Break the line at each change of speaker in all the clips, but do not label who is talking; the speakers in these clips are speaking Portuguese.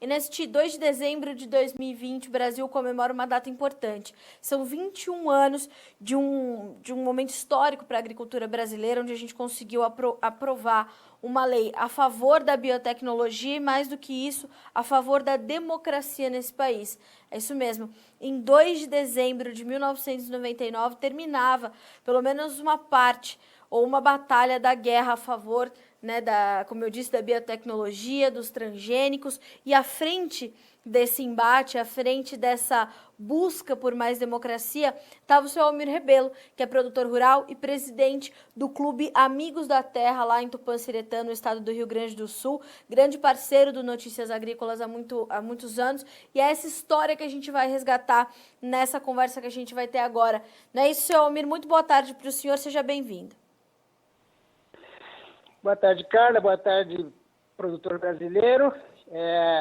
E neste 2 de dezembro de 2020, o Brasil comemora uma data importante. São 21 anos de um momento histórico para a agricultura brasileira, onde a gente conseguiu aprovar uma lei a favor da biotecnologia e, mais do que isso, a favor da democracia nesse país. É isso mesmo. Em 2 de dezembro de 1999, terminava, pelo menos uma parte, ou uma batalha da guerra a favor, né, como eu disse, da biotecnologia, dos transgênicos, e à frente desse embate, à frente dessa busca por mais democracia, estava o seu Almir Rebelo, que é produtor rural e presidente do Clube Amigos da Terra, lá em Tupanciretã, no estado do Rio Grande do Sul, grande parceiro do Notícias Agrícolas há muitos anos, e é essa história que a gente vai resgatar nessa conversa que a gente vai ter agora. Não é isso, seu Almir? Muito boa tarde para o senhor, seja bem-vindo.
Boa tarde, Carla. Boa tarde, produtor brasileiro.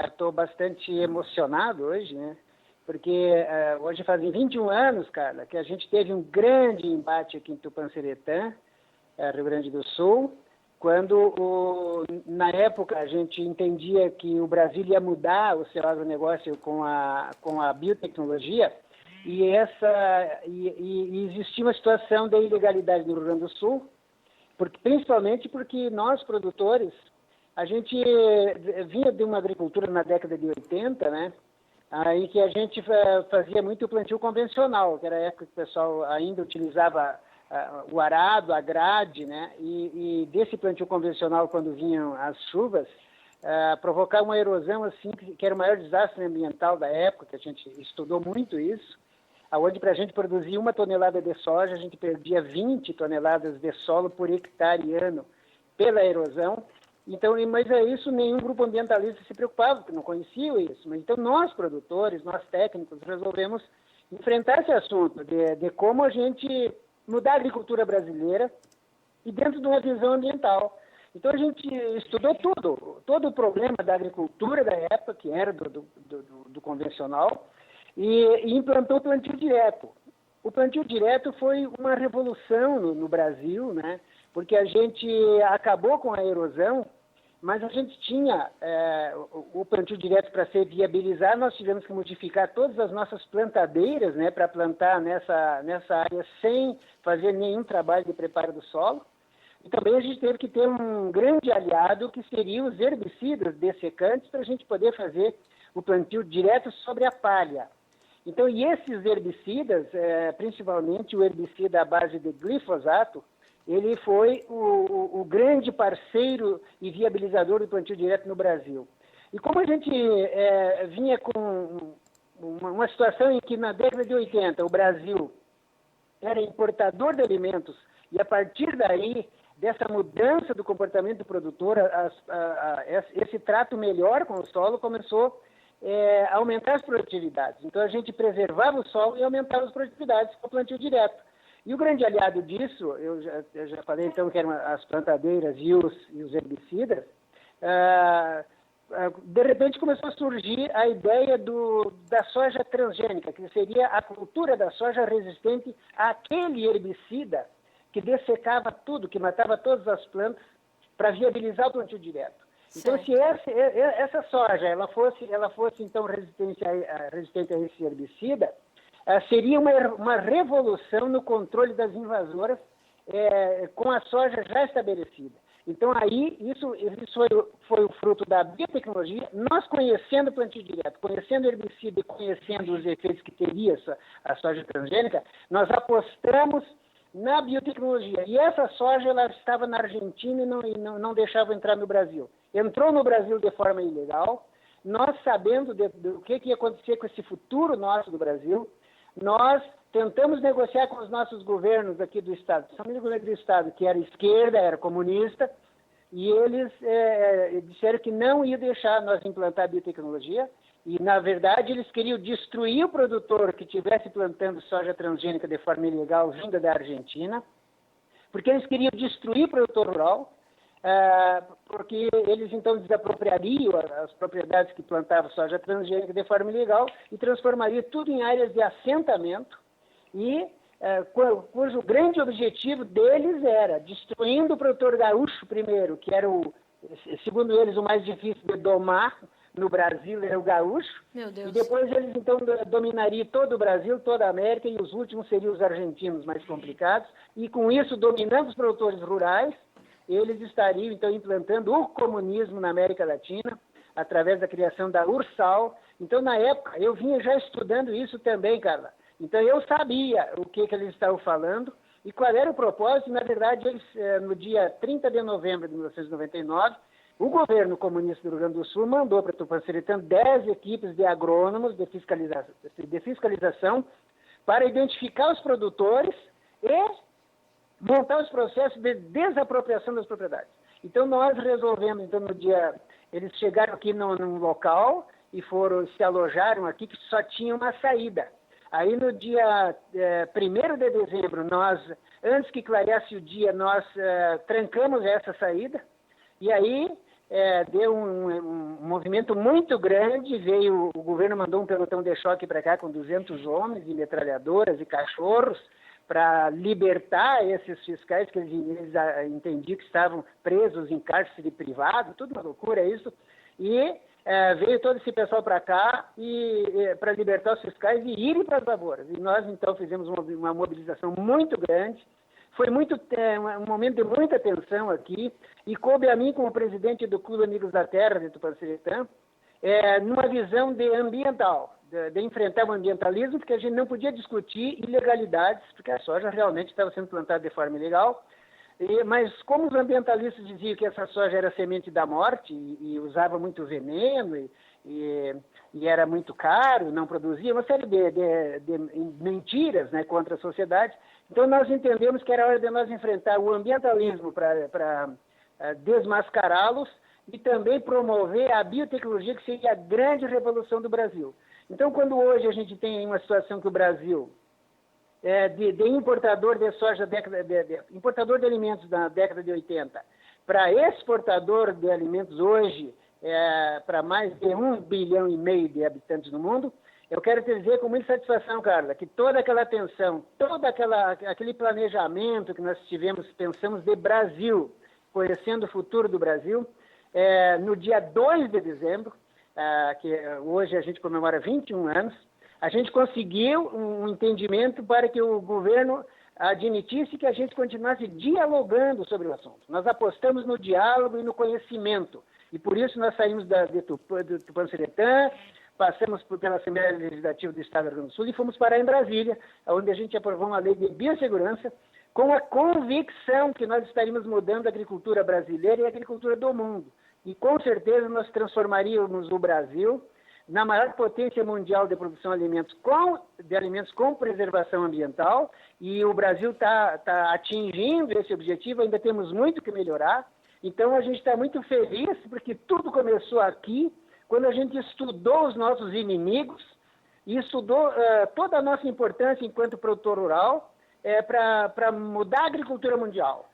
Estou bastante emocionado hoje, né? Porque hoje fazem 21 anos, Carla, que a gente teve um grande embate aqui em Tupanciretã, Rio Grande do Sul, quando, na época, a gente entendia que o Brasil ia mudar o seu agronegócio com a biotecnologia, e existia uma situação de ilegalidade no Rio Grande do Sul, principalmente porque nós, produtores, a gente vinha de uma agricultura na década de 80, né, em que a gente fazia muito plantio convencional, que era a época que o pessoal ainda utilizava o arado, a grade, né, e desse plantio convencional, quando vinham as chuvas, provocava uma erosão assim, que era o maior desastre ambiental da época, que a gente estudou muito isso, onde para a gente produzir 1 tonelada de soja, a gente perdia 20 toneladas de solo por hectare ano pela erosão. Então, mas isso nenhum grupo ambientalista se preocupava, porque não conhecia isso. Mas, então, nós produtores, nós técnicos, resolvemos enfrentar esse assunto de como a gente mudar a agricultura brasileira e dentro de uma visão ambiental. Então, a gente estudou todo o problema da agricultura da época, que era do convencional, e implantou o plantio direto. O plantio direto foi uma revolução no Brasil, né? Porque a gente acabou com a erosão, mas a gente tinha o plantio direto para ser viabilizado, nós tivemos que modificar todas as nossas plantadeiras, né, para plantar nessa área sem fazer nenhum trabalho de preparo do solo. E também a gente teve que ter um grande aliado, que seriam os herbicidas dessecantes, para a gente poder fazer o plantio direto sobre a palha. Então, e esses herbicidas, principalmente o herbicida à base de glifosato, ele foi o grande parceiro e viabilizador do plantio direto no Brasil. E como a gente vinha com uma situação em que na década de 80 o Brasil era importador de alimentos, e a partir daí, dessa mudança do comportamento do produtor, esse trato melhor com o solo começou aumentar as produtividades. Então, a gente preservava o solo e aumentava as produtividades com o plantio direto. E o grande aliado disso, eu já falei então que eram as plantadeiras e os herbicidas, de repente começou a surgir a ideia da soja transgênica, que seria a cultura da soja resistente àquele herbicida que dessecava tudo, que matava todas as plantas, para viabilizar o plantio direto. Então, se essa soja ela fosse então resistente a esse herbicida, seria uma revolução no controle das invasoras com a soja já estabelecida. Então, aí, isso foi o fruto da biotecnologia. Nós, conhecendo o plantio direto, conhecendo o herbicida e conhecendo os efeitos que teria a soja transgênica, nós apostamos na biotecnologia. E essa soja ela estava na Argentina e não deixava entrar no Brasil. Entrou no Brasil de forma ilegal. Nós, sabendo do que ia acontecer com esse futuro nosso do Brasil, nós tentamos negociar com os nossos governos aqui do Estado, principalmente o governo do Estado, que era esquerda, era comunista, e eles disseram que não ia deixar nós implantar a biotecnologia, e, na verdade, eles queriam destruir o produtor que estivesse plantando soja transgênica de forma ilegal vinda da Argentina, porque eles queriam destruir o produtor rural, porque eles, então, desapropriariam as propriedades que plantavam soja transgênica de forma ilegal e transformariam tudo em áreas de assentamento, e cujo grande objetivo deles era, destruindo o produtor gaúcho primeiro, que era, segundo eles, o mais difícil de domar, no Brasil era o gaúcho.
Meu Deus.
E depois eles, então, dominariam todo o Brasil, toda a América, e os últimos seriam os argentinos, mais complicados. E com isso, dominando os produtores rurais, eles estariam, então, implantando o comunismo na América Latina, através da criação da URSAL. Então, na época, eu vinha já estudando isso também, Carla. Então, eu sabia o que eles estavam falando e qual era o propósito. Na verdade, eles, no dia 30 de novembro de 1999, o governo comunista do Rio Grande do Sul mandou para Tupanciretã 10 equipes de agrônomos de fiscalização para identificar os produtores e montar os processos de desapropriação das propriedades. Então, nós resolvemos, então, no dia... Eles chegaram aqui num local e se alojaram aqui, que só tinha uma saída. Aí, no dia 1º de dezembro, antes que clareasse o dia, nós trancamos essa saída. E aí, deu um movimento muito grande. O governo mandou um pelotão de choque para cá com 200 homens e metralhadoras e cachorros para libertar esses fiscais que eles entendiam que estavam presos em cárcere privado. Tudo uma loucura isso. E veio todo esse pessoal para cá para libertar os fiscais e irem para as lavouras. E nós, então, fizemos uma mobilização muito grande. Foi um momento de muita tensão aqui, e coube a mim, como presidente do Clube Amigos da Terra de Tupanciretã, numa visão ambiental, de enfrentar o ambientalismo, porque a gente não podia discutir ilegalidades, porque a soja realmente estava sendo plantada de forma ilegal. Mas como os ambientalistas diziam que essa soja era semente da morte e usava muito veneno e era muito caro, não produzia, uma série de mentiras, né, contra a sociedade. Então nós entendemos que era hora de nós enfrentar o ambientalismo para desmascará-los e também promover a biotecnologia, que seria a grande revolução do Brasil. Então, quando hoje a gente tem uma situação que o Brasil de importador de soja, importador de alimentos na década de 80, para exportador de alimentos hoje, para mais de 1,5 bilhão de habitantes no mundo, eu quero te dizer com muita satisfação, Carla, que toda aquela atenção, aquele planejamento que nós pensamos de Brasil, conhecendo o futuro do Brasil, no dia 2 de dezembro, que hoje a gente comemora 21 anos, a gente conseguiu um entendimento para que o governo admitisse que a gente continuasse dialogando sobre o assunto. Nós apostamos no diálogo e no conhecimento, e por isso nós saímos de Tupanciretã, passamos pela Assembleia Legislativa do Estado do Rio Grande do Sul e fomos parar em Brasília, onde a gente aprovou uma lei de biossegurança, com a convicção que nós estaríamos mudando a agricultura brasileira e a agricultura do mundo. E com certeza nós transformaríamos o Brasil na maior potência mundial de produção de alimentos com preservação ambiental, e o Brasil está atingindo esse objetivo. Ainda temos muito que melhorar. Então a gente está muito feliz, porque tudo começou aqui, quando a gente estudou os nossos inimigos e estudou toda a nossa importância enquanto produtor rural para mudar a agricultura mundial.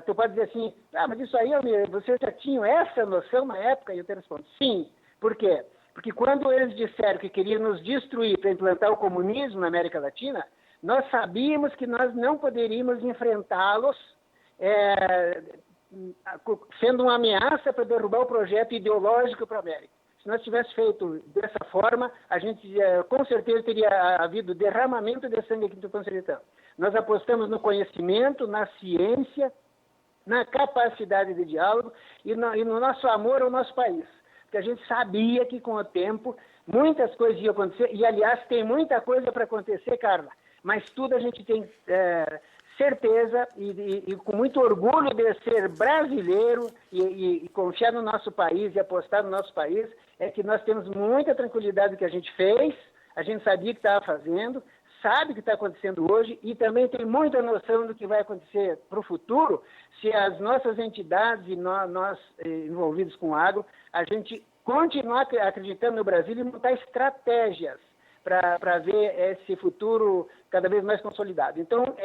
Tu pode dizer assim, mas isso aí, vocês já tinham essa noção na época? E eu te respondo, sim. Por quê? Porque quando eles disseram que queriam nos destruir para implantar o comunismo na América Latina, nós sabíamos que nós não poderíamos enfrentá-los sendo uma ameaça para derrubar o projeto ideológico para a América. Se nós tivéssemos feito dessa forma, a gente com certeza teria havido derramamento de sangue aqui no Tupanciretã. Nós apostamos no conhecimento, na ciência, na capacidade de diálogo e no nosso amor ao nosso país. Porque a gente sabia que com o tempo muitas coisas iam acontecer, e aliás tem muita coisa para acontecer, Carla, mas tudo a gente tem certeza e com muito orgulho de ser brasileiro e confiar no nosso país e apostar no nosso país, é que nós temos muita tranquilidade do que a gente fez, a gente sabia que estava fazendo, sabe o que está acontecendo hoje e também tem muita noção do que vai acontecer para o futuro se as nossas entidades e nós envolvidos com o agro, a gente continuar acreditando no Brasil e montar estratégias para ver esse futuro cada vez mais consolidado. Então,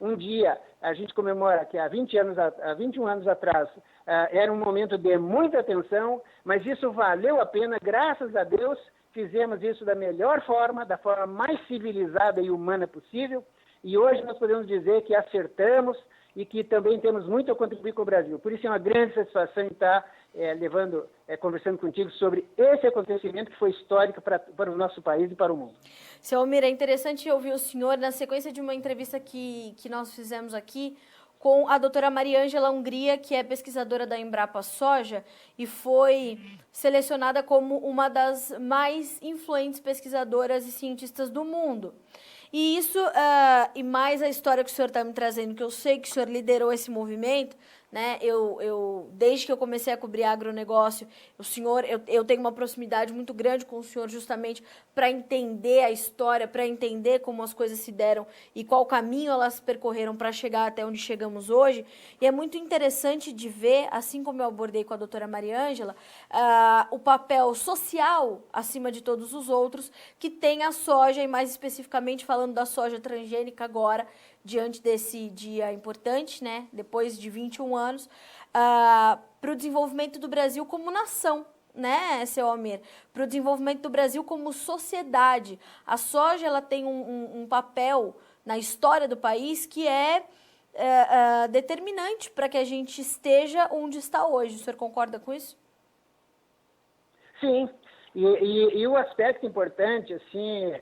um dia, a gente comemora que há 21 anos atrás, era um momento de muita tensão, mas isso valeu a pena, graças a Deus, fizemos isso da melhor forma, da forma mais civilizada e humana possível, e hoje nós podemos dizer que acertamos e que também temos muito a contribuir com o Brasil. Por isso é uma grande satisfação estar conversando contigo sobre esse acontecimento que foi histórico para o nosso país e para o mundo.
Seu Almir, é interessante ouvir o senhor na sequência de uma entrevista que nós fizemos aqui com a doutora Mariângela Hungria, que é pesquisadora da Embrapa Soja e foi selecionada como uma das mais influentes pesquisadoras e cientistas do mundo. E isso, e mais a história que o senhor está me trazendo, que eu sei que o senhor liderou esse movimento, né? Desde que eu comecei a cobrir agronegócio, eu tenho uma proximidade muito grande com o senhor justamente para entender a história, para entender como as coisas se deram e qual caminho elas percorreram para chegar até onde chegamos hoje. E é muito interessante de ver, assim como eu abordei com a doutora Mariângela, o papel social, acima de todos os outros, que tem a soja, e mais especificamente falando da soja transgênica agora, diante desse dia importante, né, depois de 21 anos, para o desenvolvimento do Brasil como nação, né, seu Almir? Para o desenvolvimento do Brasil como sociedade. A soja ela tem um papel na história do país que é determinante para que a gente esteja onde está hoje. O senhor concorda com isso?
Sim. E o aspecto importante, assim,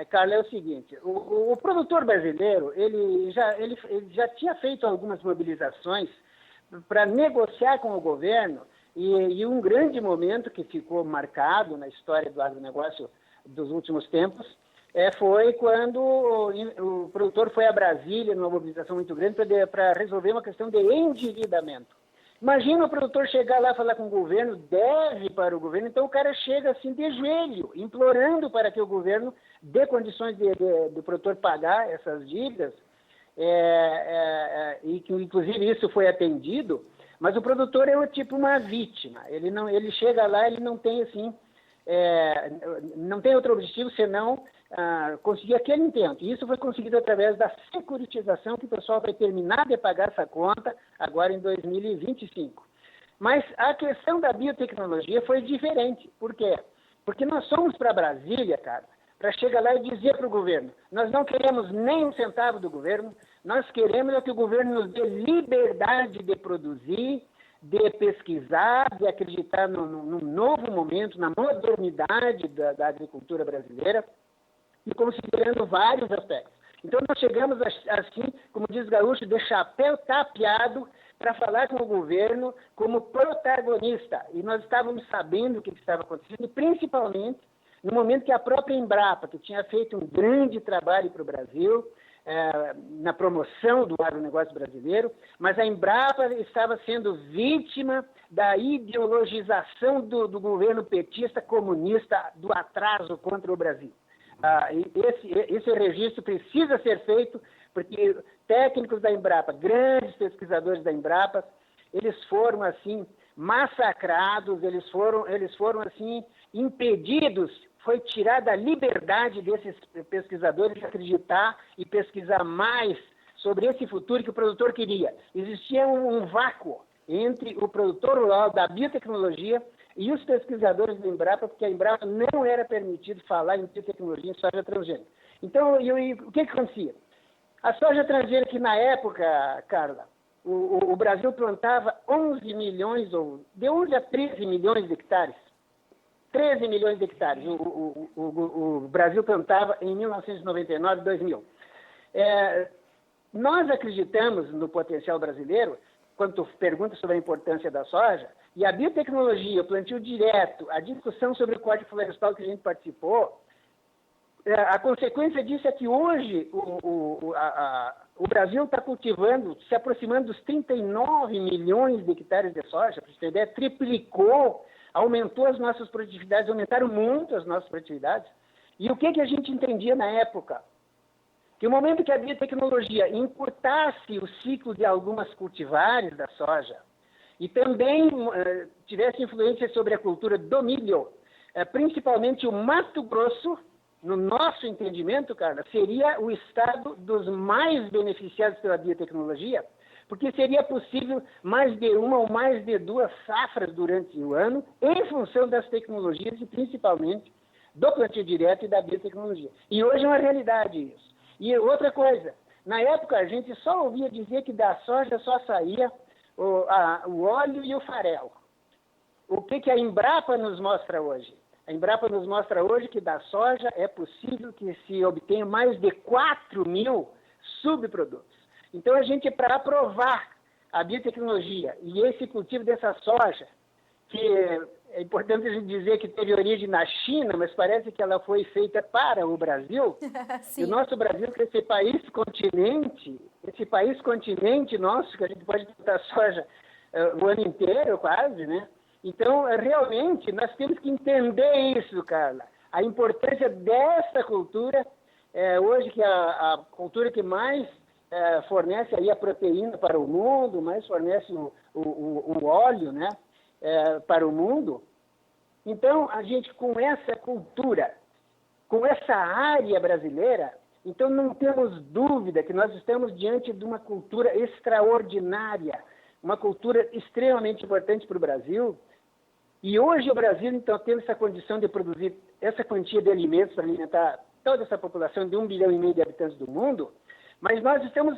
Carla, é o seguinte: o produtor brasileiro ele já tinha feito algumas mobilizações para negociar com o governo, e um grande momento que ficou marcado na história do agronegócio dos últimos tempos foi quando o produtor foi a Brasília, numa mobilização muito grande, para resolver uma questão de endividamento. Imagina o produtor chegar lá e falar com o governo, deve para o governo, então o cara chega assim de joelho, implorando para que o governo dê condições do produtor pagar essas dívidas, e que inclusive isso foi atendido, mas o produtor é tipo uma vítima, ele chega lá, ele não tem assim, não tem outro objetivo senão conseguir aquele intento. E isso foi conseguido através da securitização, que o pessoal vai terminar de pagar essa conta agora em 2025. Mas a questão da biotecnologia foi diferente. Por quê? Porque nós fomos para Brasília, cara, para chegar lá e dizer para o governo: nós não queremos nem um centavo do governo, nós queremos que o governo nos dê liberdade de produzir, de pesquisar, de acreditar num novo momento, na modernidade da agricultura brasileira, e considerando vários aspectos. Então, nós chegamos assim, como diz Gaúcho, de chapéu tapeado, para falar com o governo como protagonista. E nós estávamos sabendo o que estava acontecendo, e principalmente no momento que a própria Embrapa, que tinha feito um grande trabalho para o Brasil, na promoção do agronegócio brasileiro, mas a Embrapa estava sendo vítima da ideologização do governo petista comunista, do atraso contra o Brasil. Esse registro precisa ser feito, porque técnicos da Embrapa, grandes pesquisadores da Embrapa, eles foram assim massacrados, eles foram assim impedidos, foi tirada a liberdade desses pesquisadores de acreditar e pesquisar mais sobre esse futuro que o produtor queria. Existia um vácuo entre o produtor rural da biotecnologia e os pesquisadores da Embrapa, porque a Embrapa não era permitido falar em biotecnologia em soja transgênica. Então, o que acontecia? A soja transgênica, que na época, Carla, o Brasil plantava 11 milhões, ou de 11 a 13 milhões de hectares. 13 milhões de hectares o Brasil plantava em 1999, 2000. Nós acreditamos no potencial brasileiro, quando tu pergunta sobre a importância da soja, e a biotecnologia, o plantio direto, a discussão sobre o Código Florestal que a gente participou, a consequência disso é que hoje o Brasil está cultivando, se aproximando dos 39 milhões de hectares de soja, para você ter ideia, triplicou, aumentou as nossas produtividades, aumentaram muito as nossas produtividades. E o que a gente entendia na época? Que o momento que a biotecnologia encurtasse o ciclo de algumas cultivares da soja e também tivesse influência sobre a cultura do milho, principalmente o Mato Grosso, no nosso entendimento, Carla, seria o estado dos mais beneficiados pela biotecnologia, porque seria possível mais de uma ou mais de duas safras durante o ano, em função das tecnologias e principalmente do plantio direto e da biotecnologia. E hoje é uma realidade isso. E outra coisa, Na época, a gente só ouvia dizer que da soja só saía o óleo e o farelo. O que a Embrapa nos mostra hoje? A Embrapa nos mostra hoje que da soja é possível que se obtenha mais de 4.000 subprodutos. Então, a gente, para aprovar a biotecnologia e esse cultivo dessa soja, que é importante a gente dizer que teve origem na China, mas parece que ela foi feita para o Brasil. E o nosso Brasil, que é esse país continente nosso, que a gente pode plantar soja o ano inteiro quase, né? Então, realmente, nós temos que entender isso, Carla. A importância dessa cultura, hoje que é a cultura que mais fornece aí a proteína para o mundo, mais fornece o óleo, né, para o mundo. Então, a gente, com essa cultura, com essa área brasileira, então não temos dúvida que nós estamos diante de uma cultura extraordinária, uma cultura extremamente importante para o Brasil. E hoje o Brasil, então, tem essa condição de produzir essa quantia de alimentos para alimentar toda essa população de 1,5 bilhão de habitantes do mundo, mas nós estamos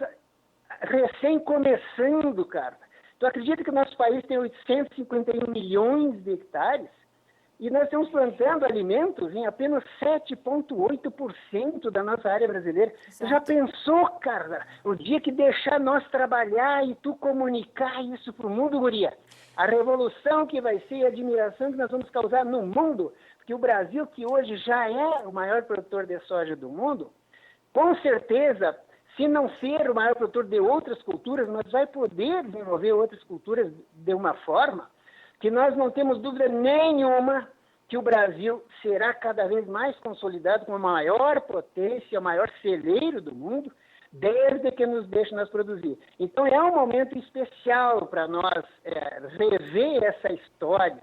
recém começando, cara. Tu acredita que o nosso país tem 851 milhões de hectares e nós estamos plantando alimentos em apenas 7,8% da nossa área brasileira? Exato. Tu já pensou, cara, o dia que deixar nós trabalhar e tu comunicar isso para o mundo, guria? A revolução que vai ser, a admiração que nós vamos causar no mundo, porque o Brasil, que hoje já é o maior produtor de soja do mundo, com certeza, se não ser o maior produtor de outras culturas, nós vai poder desenvolver outras culturas de uma forma que nós não temos dúvida nenhuma que o Brasil será cada vez mais consolidado como a maior potência, o maior celeiro do mundo, desde que nos deixe nós produzir. Então, é um momento especial para nós rever essa história,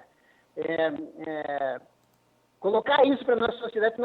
colocar isso para a nossa sociedade,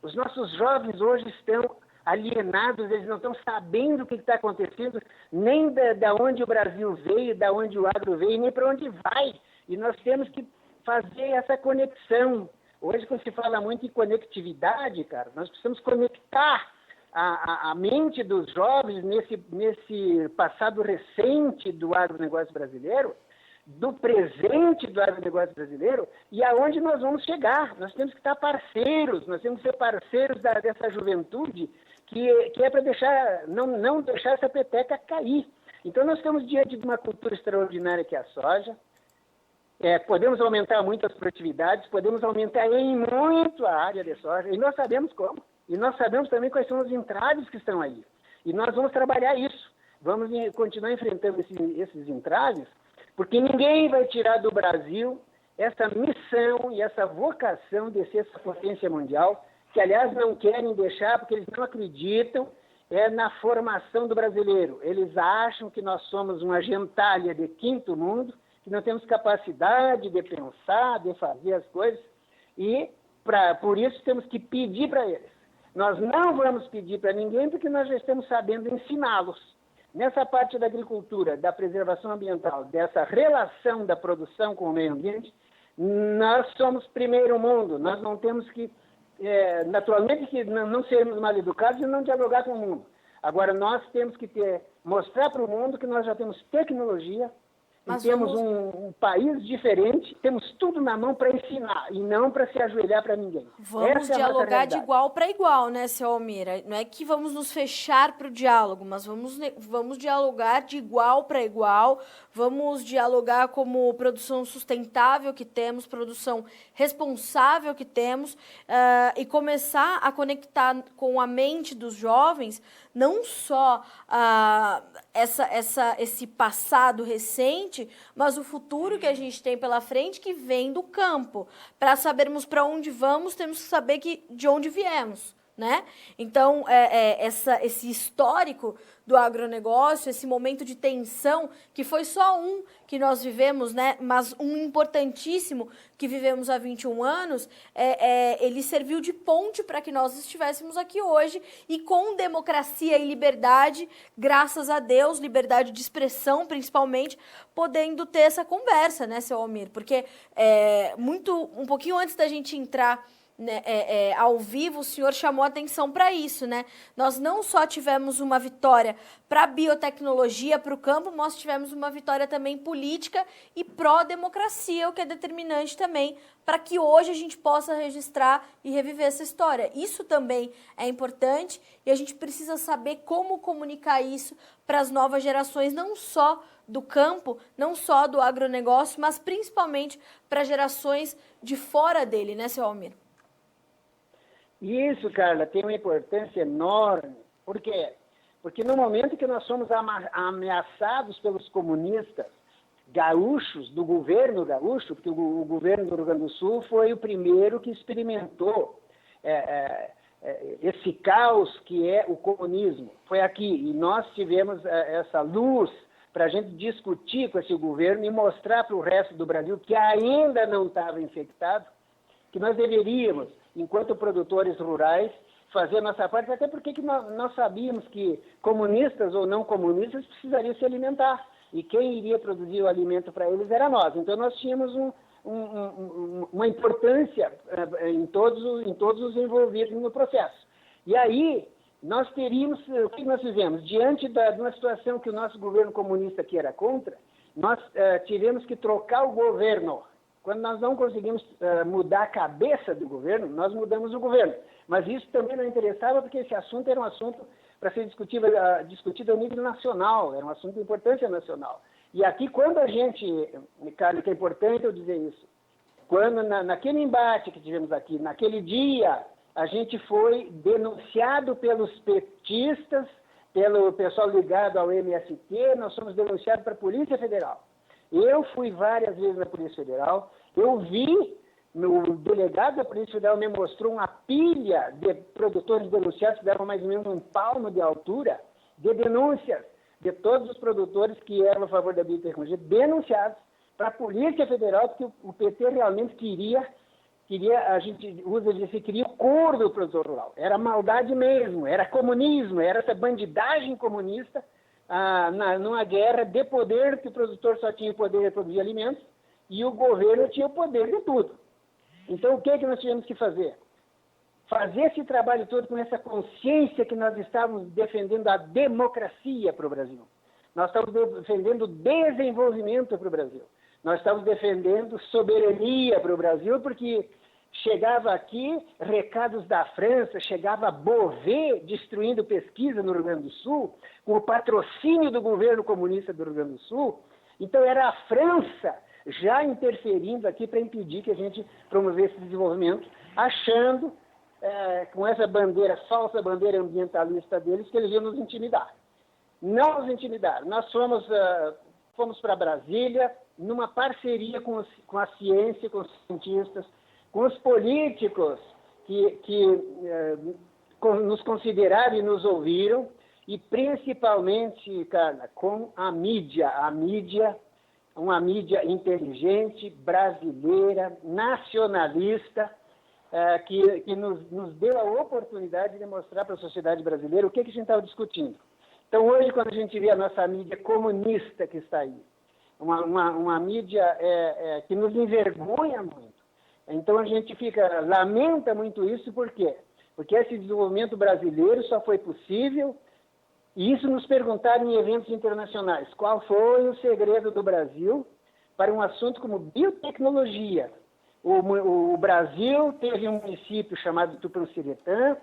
os nossos jovens hoje estão alienados, eles não estão sabendo o que está acontecendo, nem da onde o Brasil veio, da onde o agro veio, nem para onde vai. E nós temos que fazer essa conexão. Hoje, quando se fala muito em conectividade, cara, nós precisamos conectar a mente dos jovens nesse passado recente do agronegócio brasileiro, do presente do agronegócio brasileiro e aonde nós vamos chegar. Nós temos que estar parceiros, nós temos que ser parceiros dessa juventude que é para não deixar essa peteca cair. Então, nós estamos diante de uma cultura extraordinária que é a soja. Podemos aumentar muito as produtividades, podemos aumentar em muito a área de soja, e nós sabemos como. E nós sabemos também quais são os entraves que estão aí. E nós vamos trabalhar isso. Vamos continuar enfrentando esses entraves, porque ninguém vai tirar do Brasil essa missão e essa vocação de ser essa potência mundial, que, aliás, não querem deixar, porque eles não acreditam na formação do brasileiro. Eles acham que nós somos uma gentalha de quinto mundo, que não temos capacidade de pensar, de fazer as coisas, e por isso temos que pedir para eles. Nós não vamos pedir para ninguém, porque nós já estamos sabendo ensiná-los. Nessa parte da agricultura, da preservação ambiental, dessa relação da produção com o meio ambiente, nós somos primeiro mundo. Nós não temos que, naturalmente, que não sermos mal educados e não dialogar com o mundo. Agora, nós temos que mostrar para o mundo que nós já temos tecnologia, e temos um país diferente, temos tudo na mão para ensinar e não para se ajoelhar para ninguém.
Vamos dialogar de igual para igual, né, seu Almir? Não é que vamos nos fechar para o diálogo, mas vamos dialogar de igual para igual, vamos dialogar como produção sustentável que temos, produção responsável que temos, e começar a conectar com a mente dos jovens, não só esse passado recente, mas o futuro que a gente tem pela frente, que vem do campo. Para sabermos para onde vamos, temos que saber de onde viemos, né? Então, esse histórico do agronegócio, esse momento de tensão, que foi só um que nós vivemos, né? Mas um importantíssimo que vivemos há 21 anos, ele serviu de ponte para que nós estivéssemos aqui hoje e com democracia e liberdade, graças a Deus, liberdade de expressão principalmente, podendo ter essa conversa, né, seu Almir? Porque um pouquinho antes da gente entrar né, ao vivo, o senhor chamou atenção para isso, né? Nós não só tivemos uma vitória para a biotecnologia, para o campo, nós tivemos uma vitória também política e pró-democracia, o que é determinante também para que hoje a gente possa registrar e reviver essa história. Isso também é importante e a gente precisa saber como comunicar isso para as novas gerações, não só do campo, não só do agronegócio, mas principalmente para gerações de fora dele, né, seu Almir?
Isso, Carla, tem uma importância enorme. Por quê? Porque no momento que nós somos ameaçados pelos comunistas gaúchos, do governo gaúcho, porque o governo do Rio Grande do Sul foi o primeiro que experimentou esse caos que é o comunismo. Foi aqui, e nós tivemos essa luz para a gente discutir com esse governo e mostrar para o resto do Brasil que ainda não estava infectado, que nós deveríamos, enquanto produtores rurais, fazer a nossa parte, até porque que nós sabíamos que comunistas ou não comunistas precisariam se alimentar, e quem iria produzir o alimento para eles era nós. Então nós tínhamos uma importância em todos os envolvidos no processo. E aí, nós teríamos, o que nós fizemos? Diante de uma situação que o nosso governo comunista aqui era contra, nós tivemos que trocar o governo. Quando nós não conseguimos mudar a cabeça do governo, nós mudamos o governo. Mas isso também não interessava, porque esse assunto era um assunto para ser discutido ao nível nacional, era um assunto de importância nacional. E aqui, quando a gente, Carlos, que é importante eu dizer isso, quando naquele embate que tivemos aqui, naquele dia, a gente foi denunciado pelos petistas, pelo pessoal ligado ao MST, nós fomos denunciados para a Polícia Federal. Eu fui várias vezes na Polícia Federal, eu vi, o delegado da Polícia Federal me mostrou uma pilha de produtores denunciados, que davam mais ou menos 1 palmo de altura, de denúncias de todos os produtores que eram a favor da biotecnologia, denunciados para a Polícia Federal, porque o PT realmente queria, a gente usa dizer, queria o couro do produtor rural. Era maldade mesmo, era comunismo, era essa bandidagem comunista, numa guerra de poder, que o produtor só tinha o poder de produzir alimentos e o governo tinha o poder de tudo. Então, o que nós tivemos que fazer? Fazer esse trabalho todo com essa consciência que nós estávamos defendendo a democracia para o Brasil. Nós estávamos defendendo desenvolvimento para o Brasil. Nós estávamos defendendo soberania para o Brasil, porque chegava aqui recados da França, chegava a Beauvais destruindo pesquisa no Rio Grande do Sul, com o patrocínio do governo comunista do Rio Grande do Sul. Então era a França já interferindo aqui para impedir que a gente promovesse esse desenvolvimento, achando, com essa bandeira, falsa bandeira ambientalista deles, que eles iam nos intimidar. Não nos intimidar. Nós fomos para Brasília, numa parceria com a ciência, com os cientistas, com os políticos que nos consideraram e nos ouviram, e principalmente, Carla, com a mídia, uma mídia inteligente, brasileira, nacionalista, que nos deu a oportunidade de mostrar para a sociedade brasileira o que a gente estava discutindo. Então, hoje, quando a gente vê a nossa mídia comunista que está aí, uma mídia que nos envergonha muito, então a gente lamenta muito isso, por quê? Porque esse desenvolvimento brasileiro só foi possível, e isso nos perguntaram em eventos internacionais, qual foi o segredo do Brasil para um assunto como biotecnologia. O Brasil teve um município chamado Tupanciretã,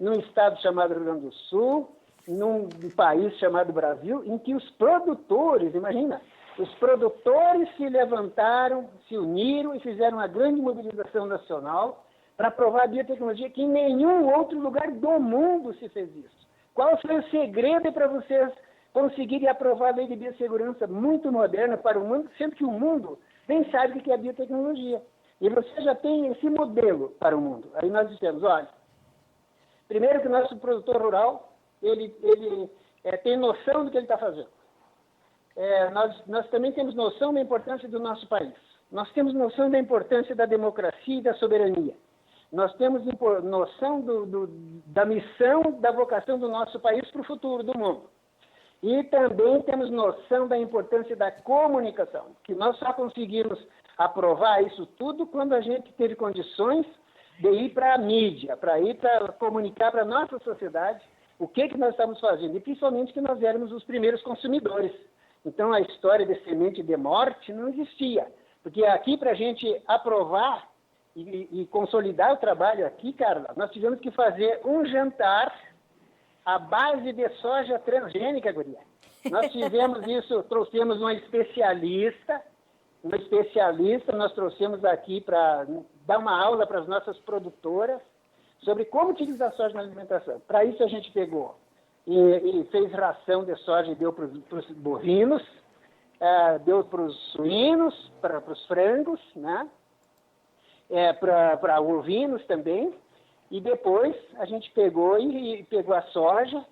num estado chamado Rio Grande do Sul, num país chamado Brasil, em que os produtores, imagina, os produtores se levantaram, se uniram e fizeram uma grande mobilização nacional para aprovar a biotecnologia, que em nenhum outro lugar do mundo se fez isso. Qual foi o segredo para vocês conseguirem aprovar a lei de biossegurança muito moderna para o mundo, sendo que o mundo nem sabe o que é a biotecnologia? E você já tem esse modelo para o mundo. Aí nós dissemos, olha, primeiro que o nosso produtor rural, ele tem noção do que ele está fazendo. Nós também temos noção da importância do nosso país. Nós temos noção da importância da democracia e da soberania. Nós temos noção da missão, da vocação do nosso país para o futuro do mundo. E também temos noção da importância da comunicação, que nós só conseguimos aprovar isso tudo quando a gente teve condições de ir para a mídia, para ir para comunicar para a nossa sociedade o que nós estamos fazendo, e principalmente que nós éramos os primeiros consumidores. Então, a história de semente de morte não existia, porque aqui, para a gente aprovar e consolidar o trabalho aqui, Carla, nós tivemos que fazer um jantar à base de soja transgênica, guria. Nós fizemos isso, trouxemos uma especialista, nós trouxemos aqui para dar uma aula para as nossas produtoras sobre como utilizar soja na alimentação. Para isso a gente pegou e fez ração de soja e deu para os bovinos, deu para os suínos, para os frangos, né? Para ovinos também. E depois a gente pegou a soja,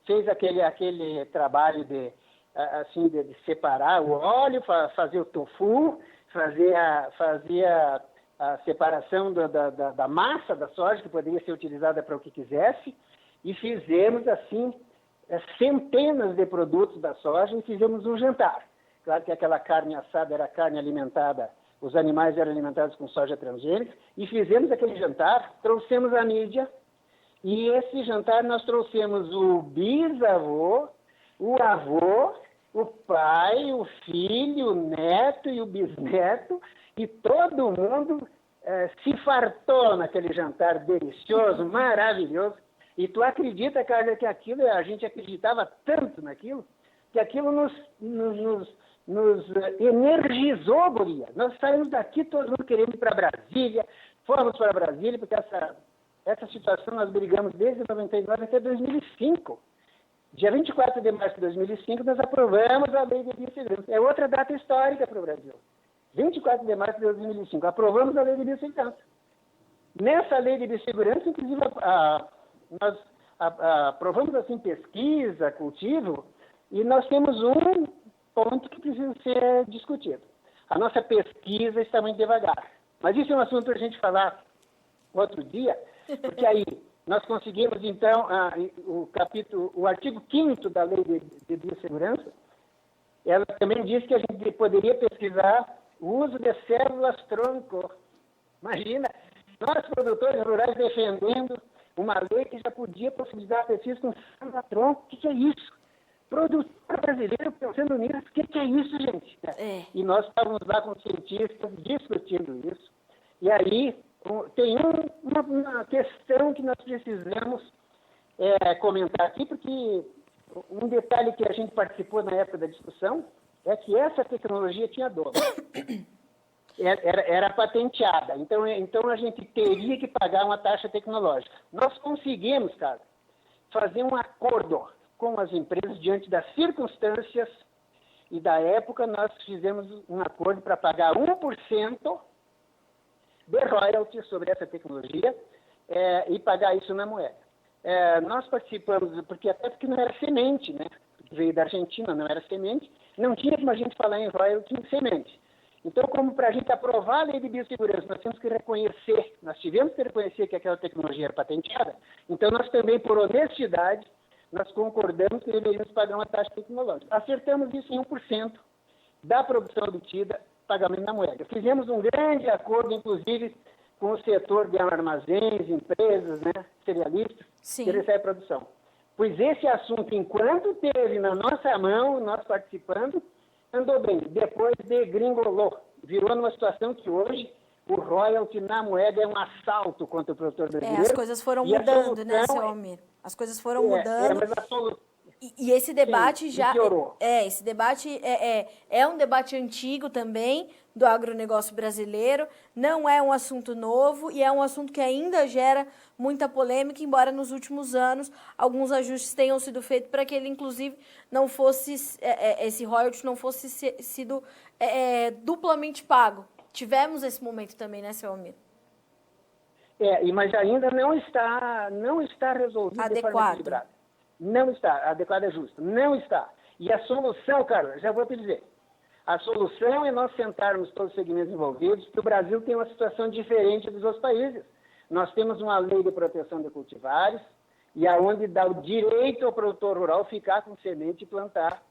fez aquele trabalho de separar o óleo, fazer o tofu, fazer a separação da massa da soja, que poderia ser utilizada para o que quisesse, e fizemos, assim, centenas de produtos da soja e fizemos um jantar. Claro que aquela carne assada era carne alimentada, os animais eram alimentados com soja transgênica, e fizemos aquele jantar, trouxemos a mídia, e esse jantar nós trouxemos o bisavô, o avô, o pai, o filho, o neto e o bisneto, e todo mundo se fartou naquele jantar delicioso, maravilhoso. E tu acredita, Carla, que aquilo, a gente acreditava tanto naquilo, que aquilo nos energizou, guria. Nós saímos daqui, todo mundo querendo ir para Brasília, fomos para Brasília, porque essa situação nós brigamos desde 99 até 2005. Dia 24 de março de 2005, nós aprovamos a Lei de Biossegurança. É outra data histórica para o Brasil. 24 de março de 2005, aprovamos a Lei de Biossegurança. Nessa Lei de Biossegurança, inclusive, nós aprovamos assim pesquisa, cultivo, e nós temos um ponto que precisa ser discutido. A nossa pesquisa está muito devagar. Mas isso é um assunto para a gente falar outro dia, porque aí nós conseguimos, então, o artigo 5º da Lei de Biossegurança, ela também diz que a gente poderia pesquisar o uso de células-tronco. Imagina, nós, produtores rurais, defendendo uma lei que já podia possibilitar a pesquisa com célula-tronco. O que é isso? Produtor brasileiro pensando nisso. O que é isso, gente? E nós estávamos lá com cientistas discutindo isso. E aí tem uma questão que nós precisamos comentar aqui, porque um detalhe que a gente participou na época da discussão é que essa tecnologia tinha dono. Era patenteada. Então a gente teria que pagar uma taxa tecnológica. Nós conseguimos, cara, fazer um acordo com as empresas diante das circunstâncias, e da época nós fizemos um acordo para pagar 1% de royalty sobre essa tecnologia e pagar isso na moeda. Nós participamos, porque não era semente, né? Veio da Argentina, não era semente, não tinha como a gente falar em royalty em semente. Então, como para a gente aprovar a Lei de Biossegurança, nós tivemos que reconhecer que aquela tecnologia era patenteada, então nós também, por honestidade, nós concordamos que deveríamos pagar uma taxa tecnológica. Acertamos isso em 1% da produção obtida, pagamento na moeda. Fizemos um grande acordo, inclusive, com o setor de armazéns, empresas, né, cerealistas, que recebe produção. Pois esse assunto, enquanto teve na nossa mão, nós participando, andou bem. Depois degringolou. Virou numa situação que hoje o royalty na moeda é um assalto contra o produtor brasileiro.
As coisas foram mudando, né, seu Almir? As coisas foram mudando.
Mas a solução...
E esse debate já
piorou.
Esse debate é um debate antigo também do agronegócio brasileiro, não é um assunto novo e é um assunto que ainda gera muita polêmica, embora nos últimos anos alguns ajustes tenham sido feitos para que ele, inclusive, não fosse esse royalty não fosse sido duplamente pago. Tivemos esse momento também, né, seu Almir?
Mas ainda não está resolvido de forma equilibrada. Não está. Adequada é justa. Não está. E a solução, Carla, já vou te dizer. A solução é nós sentarmos todos os segmentos envolvidos, porque o Brasil tem uma situação diferente dos outros países. Nós temos uma lei de proteção de cultivares, e aonde dá o direito ao produtor rural ficar com semente e plantar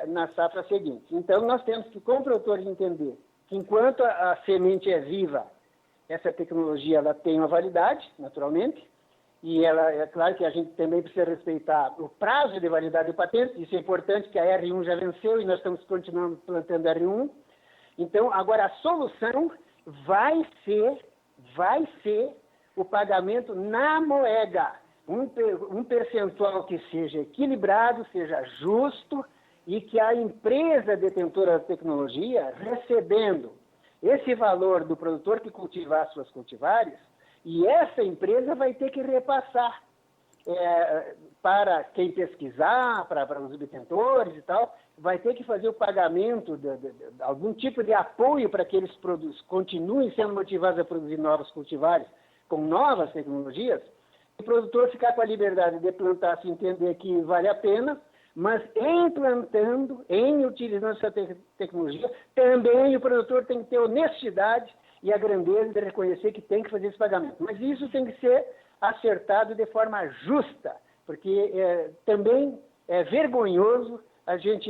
na safra seguinte. Então, nós temos que, como produtores, entender que enquanto a semente é viva, essa tecnologia ela tem uma validade, naturalmente, e ela, é claro que a gente também precisa respeitar o prazo de validade do patente, isso é importante, que a R1 já venceu e nós estamos continuando plantando R1. Então, agora a solução vai ser o pagamento na moeda, um percentual que seja equilibrado, seja justo e que a empresa detentora da tecnologia, recebendo esse valor do produtor que cultivar suas cultivares, e essa empresa vai ter que repassar para quem pesquisar, para os obtentores e tal, vai ter que fazer o pagamento de algum tipo de apoio para que eles continuem sendo motivados a produzir novos cultivares com novas tecnologias, o produtor ficar com a liberdade de plantar se entender que vale a pena, mas em plantando, em utilizando essa tecnologia, também o produtor tem que ter honestidade e a grandeza de reconhecer que tem que fazer esse pagamento. Mas isso tem que ser acertado de forma justa, porque também é vergonhoso a gente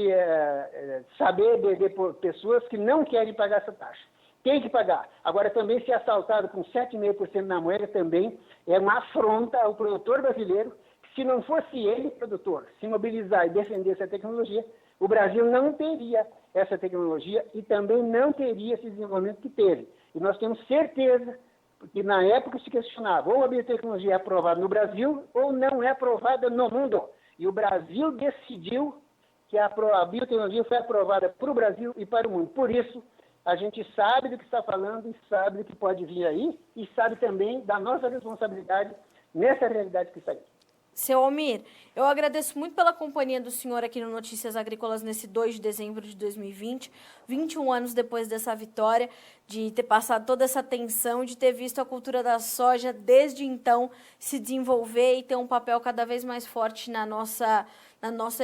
saber de pessoas que não querem pagar essa taxa. Tem que pagar. Agora, também ser assaltado com 7,5% na moeda também é uma afronta ao produtor brasileiro. Se não fosse ele, produtor, se mobilizar e defender essa tecnologia, o Brasil não teria essa tecnologia e também não teria esse desenvolvimento que teve. E nós temos certeza que na época se questionava ou a biotecnologia é aprovada no Brasil ou não é aprovada no mundo. E o Brasil decidiu que a biotecnologia foi aprovada para o Brasil e para o mundo. Por isso, a gente sabe do que está falando e sabe do que pode vir aí e sabe também da nossa responsabilidade nessa realidade que está aí.
Seu Almir, eu agradeço muito pela companhia do senhor aqui no Notícias Agrícolas nesse 2 de dezembro de 2020, 21 anos depois dessa vitória, de ter passado toda essa tensão, de ter visto a cultura da soja desde então se desenvolver e ter um papel cada vez mais forte na nossa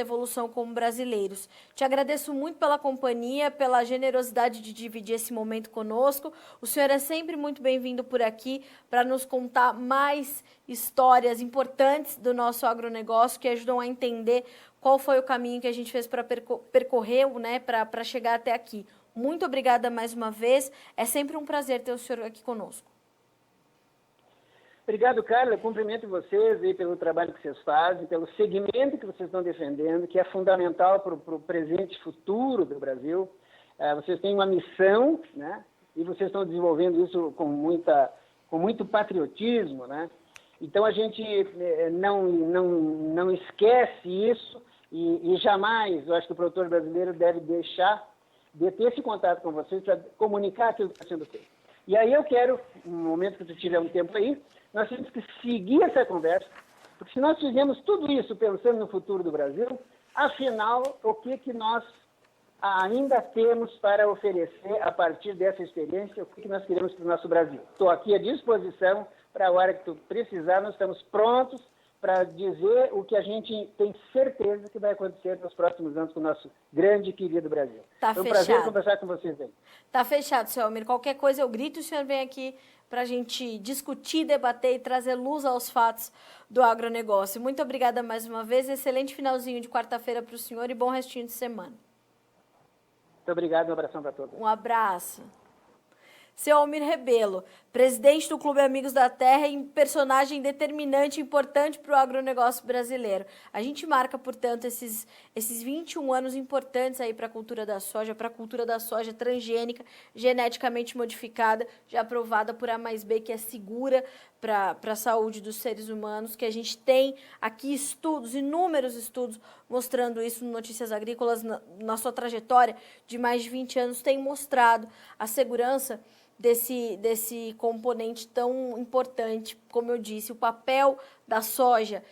evolução como brasileiros. Te agradeço muito pela companhia, pela generosidade de dividir esse momento conosco. O senhor é sempre muito bem-vindo por aqui para nos contar mais histórias importantes do nosso agronegócio que ajudam a entender qual foi o caminho que a gente fez para percorrer, né, para chegar até aqui. Muito obrigada mais uma vez. É sempre um prazer ter o senhor aqui conosco.
Obrigado, Carla. Cumprimento vocês aí pelo trabalho que vocês fazem, pelo segmento que vocês estão defendendo, que é fundamental para o presente e futuro do Brasil. Vocês têm uma missão, né? E vocês estão desenvolvendo isso com muito patriotismo, né? Então, a gente não esquece isso e jamais, eu acho que o produtor brasileiro deve deixar de ter esse contato com vocês para comunicar aquilo que está sendo feito. E aí eu quero, no momento que você tiver um tempo aí, nós temos que seguir essa conversa, porque se nós fizermos tudo isso pensando no futuro do Brasil, afinal, o que nós ainda temos para oferecer a partir dessa experiência, o que nós queremos para o nosso Brasil? Estou aqui à disposição para a hora que tu precisar, nós estamos prontos para dizer o que a gente tem certeza que vai acontecer nos próximos anos com o nosso grande e querido Brasil.
Tá
Foi um
fechado.
prazer conversar com vocês aí.
Tá fechado, senhor Almir. Qualquer coisa eu grito e o senhor vem aqui para a gente discutir, debater e trazer luz aos fatos do agronegócio. Muito obrigada mais uma vez. Excelente finalzinho de quarta-feira para o senhor e bom restinho de semana.
Muito obrigado, um abração para todos.
Um abraço. Seu Almir Rebelo, presidente do Clube Amigos da Terra e personagem determinante e importante para o agronegócio brasileiro. A gente marca, portanto, esses 21 anos importantes aí para a cultura da soja transgênica, geneticamente modificada, já aprovada por A+B, que é segura para a saúde dos seres humanos, que a gente tem aqui estudos, inúmeros estudos, mostrando isso no Notícias Agrícolas, na sua trajetória de mais de 20 anos, tem mostrado a segurança desse componente tão importante. Como eu disse, o papel da soja,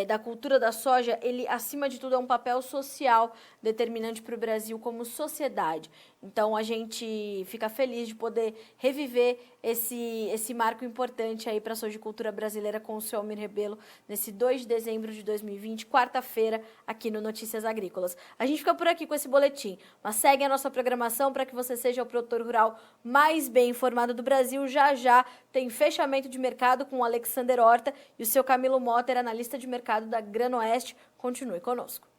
da cultura da soja, ele, acima de tudo, é um papel social determinante para o Brasil como sociedade. Então, a gente fica feliz de poder reviver esse marco importante aí para a sojicultura brasileira com o seu Almir Rebelo, nesse 2 de dezembro de 2020, quarta-feira, aqui no Notícias Agrícolas. A gente fica por aqui com esse boletim, mas segue a nossa programação para que você seja o produtor rural mais bem informado do Brasil. Já tem fechamento de mercado com o Alexander Horta e o seu Camilo Motter, analista de mercado da Granoeste. Continue conosco.